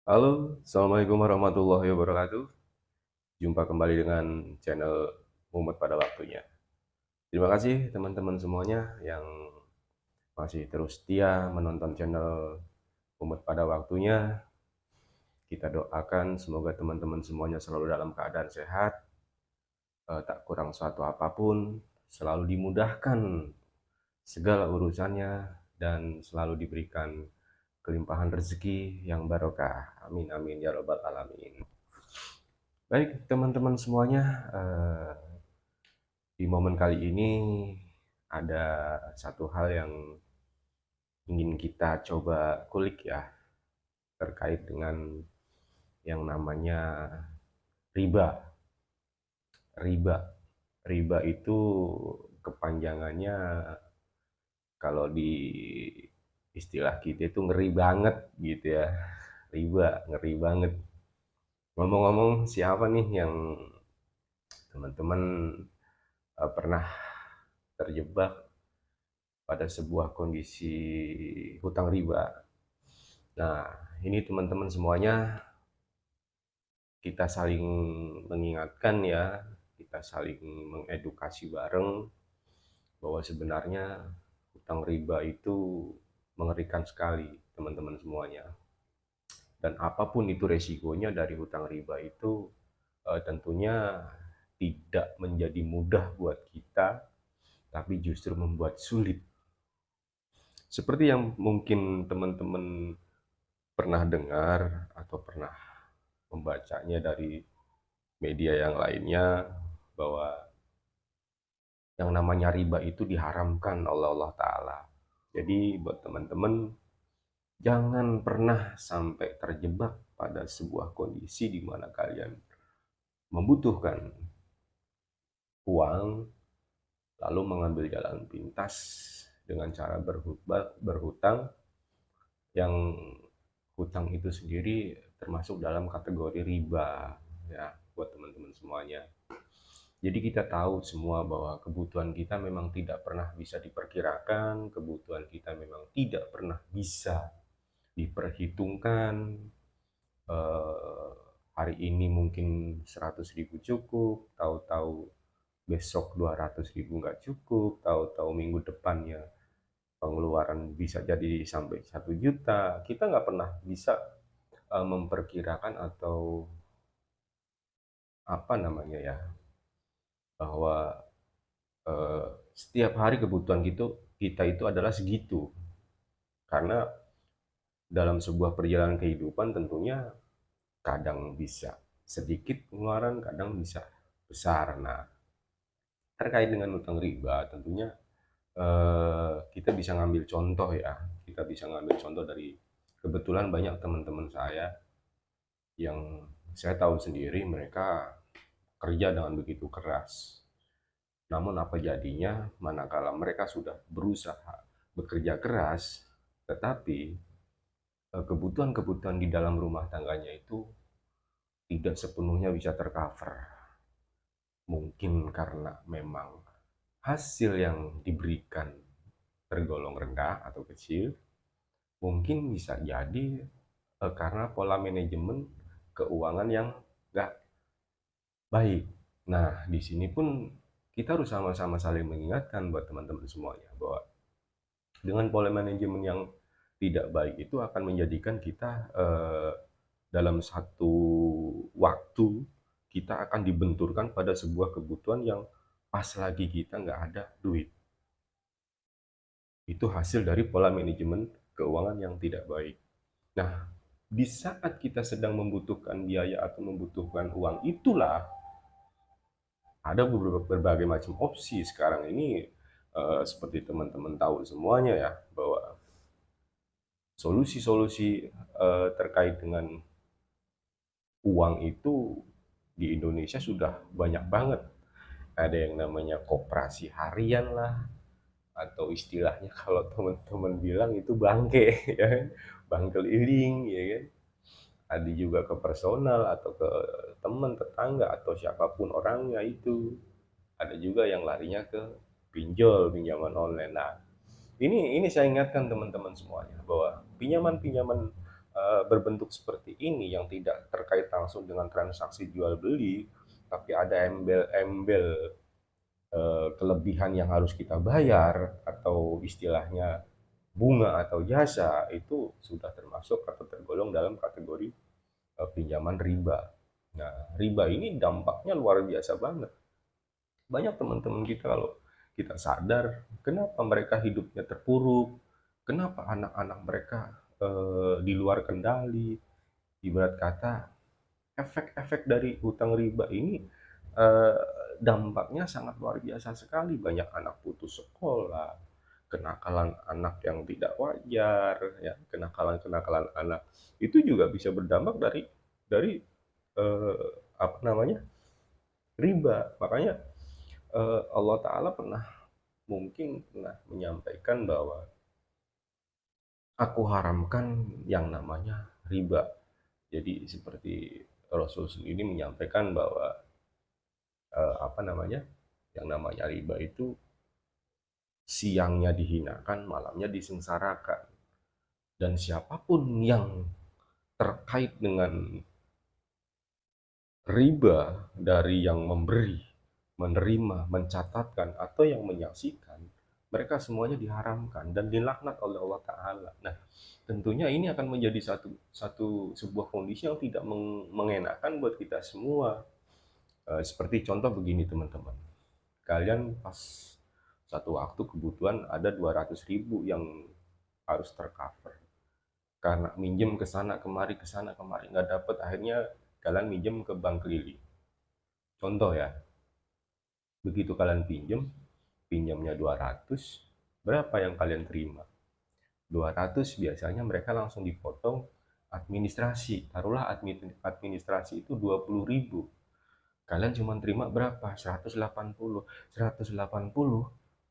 Halo, Assalamualaikum warahmatullahi wabarakatuh. Jumpa kembali dengan channel Mumet pada waktunya. Terima kasih teman-teman semuanya yang masih terus setia menonton channel Mumet pada waktunya. Kita doakan semoga teman-teman semuanya selalu dalam keadaan sehat, tak kurang suatu apapun, selalu dimudahkan segala urusannya, dan selalu diberikan kelimpahan rezeki yang barokah. Amin amin ya robbal alamin. Baik teman-teman semuanya, di momen kali ini ada satu hal yang ingin kita coba kulik ya, terkait dengan yang namanya riba. Riba, riba itu kepanjangannya kalau di istilah kita itu ngeri banget gitu ya. Riba, ngeri banget. Ngomong-ngomong, siapa nih yang teman-teman pernah terjebak pada sebuah kondisi hutang riba? Nah, ini teman-teman semuanya, kita saling mengingatkan ya, kita saling mengedukasi bareng bahwa sebenarnya hutang riba itu mengerikan sekali, teman-teman semuanya. Dan apapun itu resikonya dari hutang riba itu, tentunya tidak menjadi mudah buat kita, tapi justru membuat sulit. Seperti yang mungkin teman-teman pernah dengar atau pernah membacanya dari media yang lainnya, bahwa yang namanya riba itu diharamkan oleh Allah Ta'ala. Jadi buat teman-teman, jangan pernah sampai terjebak pada sebuah kondisi di mana kalian membutuhkan uang, lalu mengambil jalan pintas dengan cara berhutang, yang hutang itu sendiri termasuk dalam kategori riba ya, buat teman-teman semuanya. Jadi kita tahu semua bahwa kebutuhan kita memang tidak pernah bisa diperkirakan, kebutuhan kita memang tidak pernah bisa diperhitungkan. Eh, Hari ini mungkin 100.000 cukup, tahu-tahu besok 200.000 nggak cukup, tahu-tahu minggu depannya pengeluaran bisa jadi sampai 1 juta. Kita nggak pernah bisa memperkirakan atau apa namanya ya, bahwa setiap hari kebutuhan kita itu adalah segitu. Karena dalam sebuah perjalanan kehidupan tentunya kadang bisa sedikit pengeluaran, kadang bisa besar. Nah, terkait dengan utang riba tentunya kita bisa ngambil contoh ya. Kita bisa ngambil contoh dari, kebetulan banyak teman-teman saya yang saya tahu sendiri, mereka kerja dengan begitu keras. Namun apa jadinya manakala mereka sudah berusaha bekerja keras, tetapi kebutuhan-kebutuhan di dalam rumah tangganya itu tidak sepenuhnya bisa tercover. Mungkin karena memang hasil yang diberikan tergolong rendah atau kecil, mungkin bisa jadi karena pola manajemen keuangan yang nggak baik. Nah, di sini pun kita harus sama-sama saling mengingatkan buat teman-teman semuanya bahwa dengan pola manajemen yang tidak baik itu akan menjadikan kita dalam satu waktu kita akan dibenturkan pada sebuah kebutuhan yang pas lagi kita nggak ada duit. Itu hasil dari pola manajemen keuangan yang tidak baik. Nah, di saat kita sedang membutuhkan biaya atau membutuhkan uang, itulah ada berbagai macam opsi sekarang ini. Seperti teman-teman tahu semuanya ya, bahwa solusi-solusi terkait dengan uang itu di Indonesia sudah banyak banget. Ada yang namanya koperasi harian lah, atau istilahnya kalau teman-teman bilang itu bangke ya kan? Bangke keliling ya kan. Ada juga ke personal atau ke teman tetangga atau siapapun orangnya itu. Ada juga yang larinya ke pinjol, pinjaman online. Nah, ini saya ingatkan teman-teman semuanya bahwa pinjaman-pinjaman berbentuk seperti ini yang tidak terkait langsung dengan transaksi jual beli, tapi ada embel-embel kelebihan yang harus kita bayar atau istilahnya bunga atau jasa, itu sudah termasuk atau tergolong dalam kategori pinjaman riba. Nah, riba ini dampaknya luar biasa banget. Banyak teman-teman kita kalau kita sadar, kenapa mereka hidupnya terpuruk, kenapa anak-anak mereka di luar kendali, ibarat kata efek-efek dari hutang riba ini eh, dampaknya sangat luar biasa sekali. Banyak anak putus sekolah, kenakalan anak yang tidak wajar, ya, kenakalan-kenakalan anak itu juga bisa berdampak dari eh, apa namanya, riba. Makanya Allah Ta'ala mungkin pernah menyampaikan bahwa aku haramkan yang namanya riba. Jadi seperti Rasul sendiri menyampaikan bahwa apa namanya, yang namanya riba itu siangnya dihinakan, malamnya disengsarakan. Dan siapapun yang terkait dengan riba, dari yang memberi, menerima, mencatatkan, atau yang menyaksikan, mereka semuanya diharamkan dan dilaknat oleh Allah Ta'ala. Nah, tentunya ini akan menjadi satu satu sebuah kondisi yang tidak mengenakan buat kita semua. Seperti contoh begini teman-teman, kalian pas satu waktu kebutuhan ada 200.000 yang harus tercover, karena minjem ke sana kemari nggak dapet, akhirnya kalian minjem ke bank keliling. Contoh ya, begitu kalian pinjamnya 200, berapa yang kalian terima? 200, biasanya mereka langsung dipotong administrasi. Taruhlah administrasi itu 20.000. Kalian cuma terima berapa? 180. 180,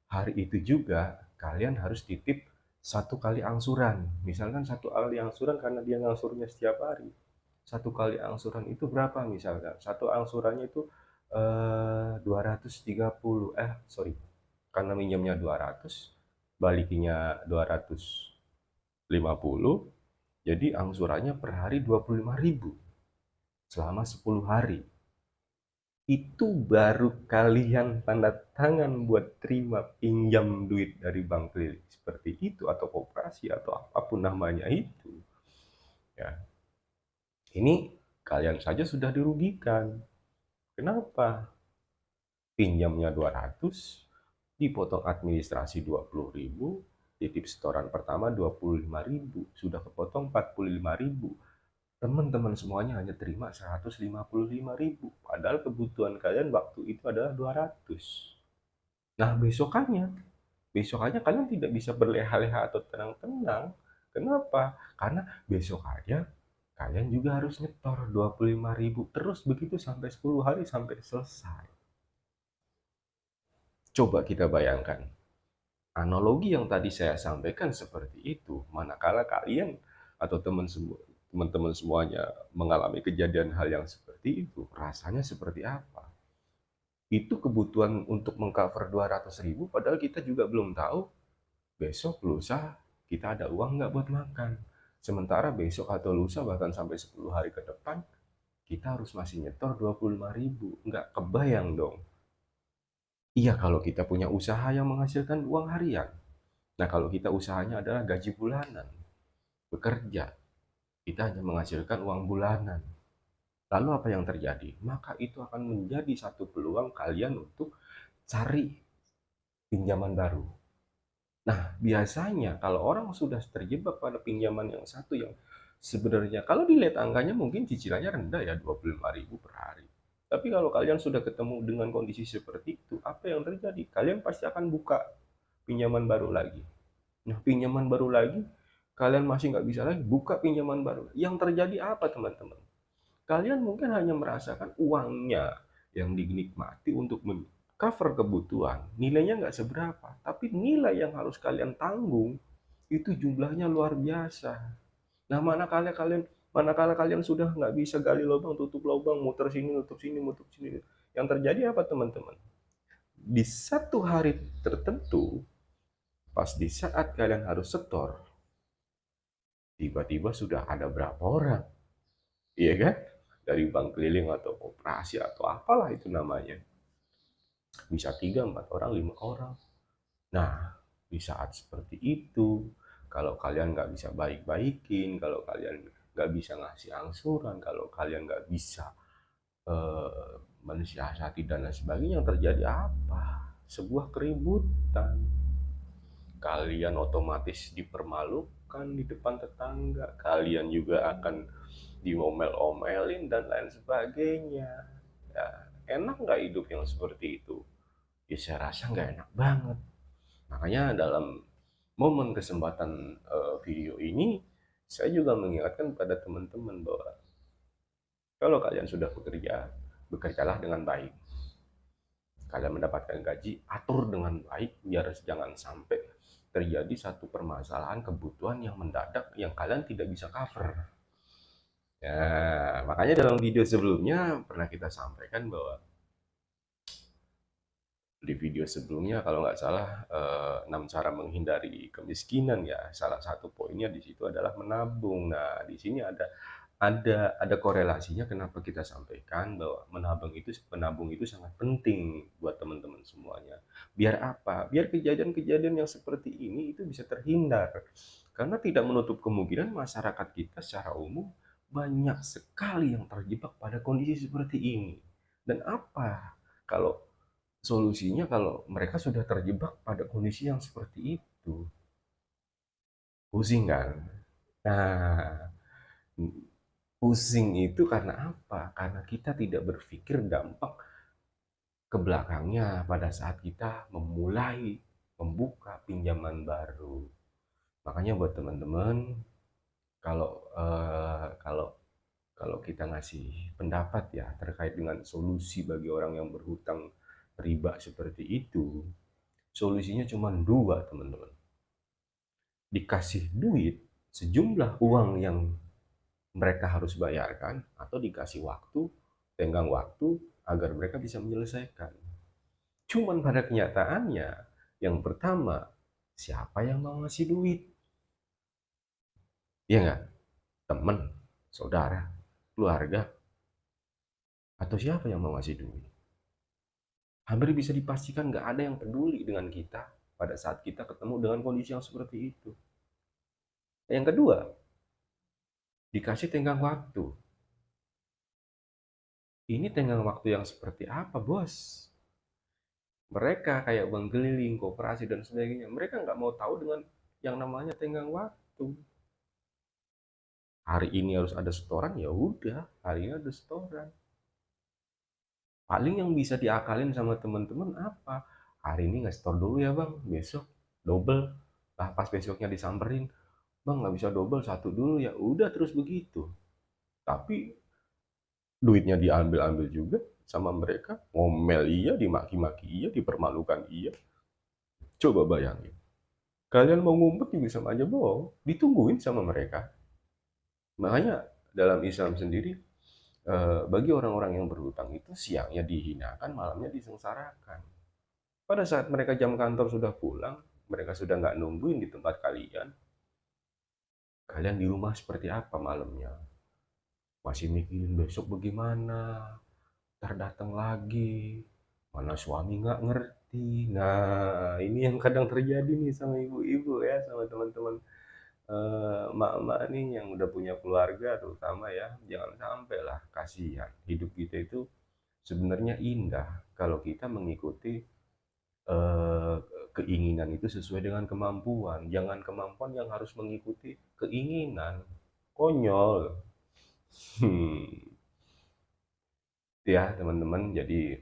hari itu juga kalian harus titip satu kali angsuran. Misalkan satu kali angsuran, karena dia ngangsurnya setiap hari. Satu kali angsuran itu berapa misalkan? Satu angsurannya itu 230, sorry, karena minjamnya 200, balikinya 250, jadi angsurannya per hari 25.000 selama 10 hari. Itu baru kalian tanda tangan buat terima pinjam duit dari bank keliling seperti itu, atau koperasi, atau apapun namanya itu. Ya, ini kalian saja sudah dirugikan. Kenapa? Pinjamnya 200, dipotong administrasi 20.000, titip setoran pertama 25.000, sudah kepotong 45.000. Teman-teman semuanya hanya terima 155.000, padahal kebutuhan kalian waktu itu adalah 200. Nah, besokannya kalian tidak bisa berleha-leha atau tenang-tenang. Kenapa? Karena besokannya kalian juga harus nyetor 25.000 terus begitu sampai 10 hari sampai selesai. Coba kita bayangkan, analogi yang tadi saya sampaikan seperti itu, manakala kalian atau teman-teman semuanya mengalami kejadian hal yang seperti itu, rasanya seperti apa? Itu kebutuhan untuk mengcover 200.000, padahal kita juga belum tahu besok lusa kita ada uang nggak buat makan. Sementara besok atau lusa bahkan sampai 10 hari ke depan kita harus masih nyetor 25.000. Nggak kebayang dong. Iya, kalau kita punya usaha yang menghasilkan uang harian. Nah, kalau kita usahanya adalah gaji bulanan, bekerja, kita hanya menghasilkan uang bulanan. Lalu apa yang terjadi? Maka itu akan menjadi satu peluang kalian untuk cari pinjaman baru. Nah, biasanya kalau orang sudah terjebak pada pinjaman yang satu, yang sebenarnya kalau dilihat angkanya mungkin cicilannya rendah ya, 25.000 per hari. Tapi kalau kalian sudah ketemu dengan kondisi seperti itu, apa yang terjadi? Kalian pasti akan buka pinjaman baru lagi. Nah, pinjaman baru lagi, kalian masih nggak bisa lagi buka pinjaman baru. Yang terjadi apa, teman-teman? Kalian mungkin hanya merasakan uangnya yang dinikmati untuk cover kebutuhan, nilainya nggak seberapa, tapi nilai yang harus kalian tanggung itu jumlahnya luar biasa. Nah, manakala kalian sudah nggak bisa gali lubang tutup lubang, muter sini tutup sini, muter sini, yang terjadi apa, teman-teman? Di satu hari tertentu, pas di saat kalian harus setor, tiba-tiba sudah ada berapa orang, iya kan? Dari bank keliling atau koperasi atau apalah itu namanya. Bisa 3, 4 orang, 5 orang. Nah, di saat seperti itu, kalau kalian nggak bisa baik-baikin, kalau kalian nggak bisa ngasih angsuran, kalau kalian nggak bisa mensiasati dan lain sebagainya, yang terjadi apa? Sebuah keributan. Kalian otomatis dipermalukan di depan tetangga, kalian juga akan diomel-omelin dan lain sebagainya. Ya, enak nggak hidup yang seperti itu? Ya saya rasa nggak enak banget. Makanya dalam momen kesempatan video ini, saya juga mengingatkan pada teman-teman bahwa kalau kalian sudah bekerja, bekerjalah dengan baik. Kalian mendapatkan gaji, atur dengan baik biar jangan sampai terjadi satu permasalahan kebutuhan yang mendadak yang kalian tidak bisa cover. Ya, makanya dalam video sebelumnya pernah kita sampaikan bahwa di video sebelumnya kalau nggak salah 6 cara menghindari kemiskinan ya, salah satu poinnya di situ adalah menabung. Nah, di sini ada korelasinya kenapa kita sampaikan bahwa menabung itu sangat penting buat teman-teman semuanya. Biar apa? Biar kejadian-kejadian yang seperti ini itu bisa terhindar. Karena tidak menutup kemungkinan masyarakat kita secara umum banyak sekali yang terjebak pada kondisi seperti ini. Dan apa kalau solusinya kalau mereka sudah terjebak pada kondisi yang seperti itu? Pusing kan? Nah, pusing itu karena apa? Karena kita tidak berpikir dampak ke belakangnya pada saat kita memulai membuka pinjaman baru. Makanya buat teman-teman, kalau kalau kalau kita ngasih pendapat ya terkait dengan solusi bagi orang yang berhutang riba seperti itu, solusinya cuma dua, teman-teman. Dikasih duit sejumlah uang yang mereka harus bayarkan, atau dikasih waktu, tenggang waktu agar mereka bisa menyelesaikan. Cuman pada kenyataannya, yang pertama, siapa yang mau ngasih duit? Iya nggak? Teman, saudara, keluarga, atau siapa yang mau ngasih duit? Hampir bisa dipastikan nggak ada yang peduli dengan kita pada saat kita ketemu dengan kondisi yang seperti itu. Yang kedua, dikasih tenggang waktu. Ini tenggang waktu yang seperti apa, bos? Mereka kayak bank keliling, koperasi, dan sebagainya. Mereka nggak mau tahu dengan yang namanya tenggang waktu. Hari ini harus ada setoran, ya udah, hari ini ada setoran. Paling yang bisa diakalin sama teman-teman apa? Hari ini nggak setor dulu ya bang, besok double. Lah pas besoknya disamperin, bang nggak bisa double, satu dulu ya. Udah terus begitu. Tapi duitnya diambil-ambil juga sama mereka. Ngomel iya, dimaki-maki iya, dipermalukan iya. Coba bayangin. Kalian mau ngumpet juga sama aja bohong. Ditungguin sama mereka. Makanya dalam Islam sendiri, bagi orang-orang yang berhutang itu siangnya dihinakan, malamnya disengsarakan. Pada saat mereka jam kantor sudah pulang, mereka sudah nggak nungguin di tempat kalian. Kalian di rumah seperti apa malamnya? Masih mikirin besok bagaimana, ntar datang lagi, mana suami nggak ngerti. Nah, ini yang kadang terjadi nih sama ibu-ibu ya, sama teman-teman emak-emak nih yang udah punya keluarga terutama ya. Jangan sampai lah, kasihan. Hidup kita itu sebenarnya indah kalau kita mengikuti eh, keinginan itu sesuai dengan kemampuan. Jangan kemampuan yang harus mengikuti keinginan. Konyol. Hmm. Ya, teman-teman. Jadi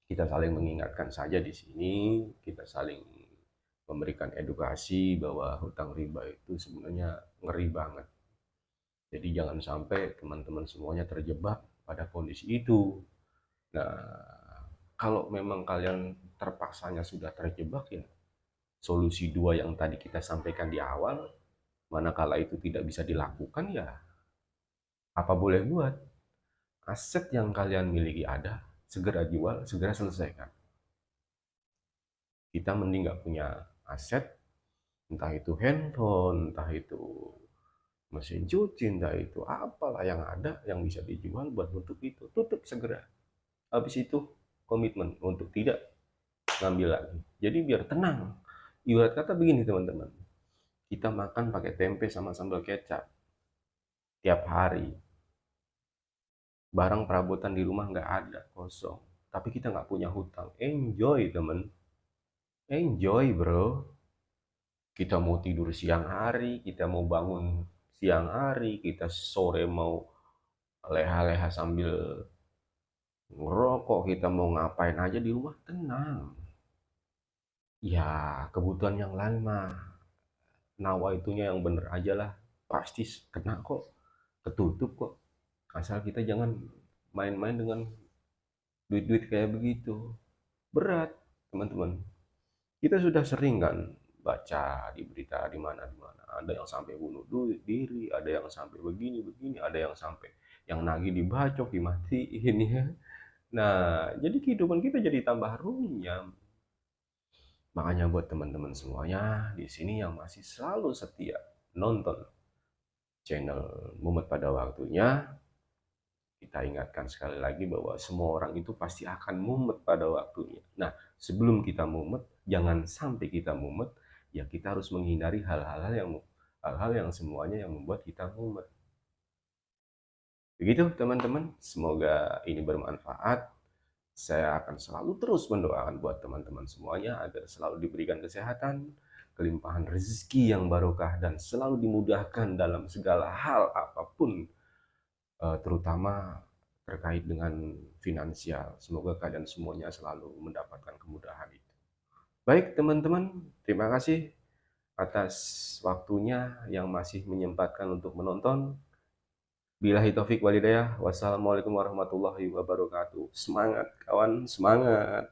kita saling mengingatkan saja di sini, kita saling memberikan edukasi bahwa hutang riba itu sebenarnya ngeri banget. Jadi jangan sampai teman-teman semuanya terjebak pada kondisi itu. Nah, kalau memang kalian terpaksanya sudah terjebak ya, solusi dua yang tadi kita sampaikan di awal, manakala itu tidak bisa dilakukan ya, apa boleh buat? Aset yang kalian miliki ada, segera jual, segera selesaikan. Kita mending nggak punya aset, entah itu handphone, entah itu mesin cuci, entah itu apalah yang ada yang bisa dijual buat nutup itu, tutup segera. Habis itu komitmen untuk tidak ngambil lagi. Jadi biar tenang. Ibarat kata begini teman-teman, kita makan pakai tempe sama sambal kecap tiap hari. Barang perabotan di rumah nggak ada, kosong. Tapi kita nggak punya hutang. Enjoy temen, enjoy bro. Kita mau tidur siang hari, kita mau bangun siang hari, kita sore mau leha-leha sambil ngerokok, kita mau ngapain aja di rumah tenang. Ya kebutuhan yang lain mah nawa itunya yang bener aja lah, pasti kena kok, ketutup kok, asal kita jangan main-main dengan duit-duit kayak begitu. Berat teman-teman, kita sudah sering kan baca di berita di mana ada yang sampai bunuh diri, ada yang sampai begini begini, ada yang sampai yang nagih dibacok dimatiin ya. Nah jadi kehidupan kita jadi tambah runyam. Makanya buat teman-teman semuanya di sini yang masih selalu setia nonton channel Mumet pada waktunya, kita ingatkan sekali lagi bahwa semua orang itu pasti akan mumet pada waktunya. Nah, sebelum kita mumet, jangan sampai kita mumet, ya kita harus menghindari hal-hal yang semuanya yang membuat kita mumet. Begitu teman-teman, semoga ini bermanfaat. Saya akan selalu terus mendoakan buat teman-teman semuanya agar selalu diberikan kesehatan, kelimpahan rezeki yang barokah, dan selalu dimudahkan dalam segala hal apapun, terutama terkait dengan finansial. Semoga kalian semuanya selalu mendapatkan kemudahan itu. Baik teman-teman, terima kasih atas waktunya yang masih menyempatkan untuk menonton. Billahi taufik walhidayah. Wassalamualaikum warahmatullahi wabarakatuh. Semangat kawan, semangat.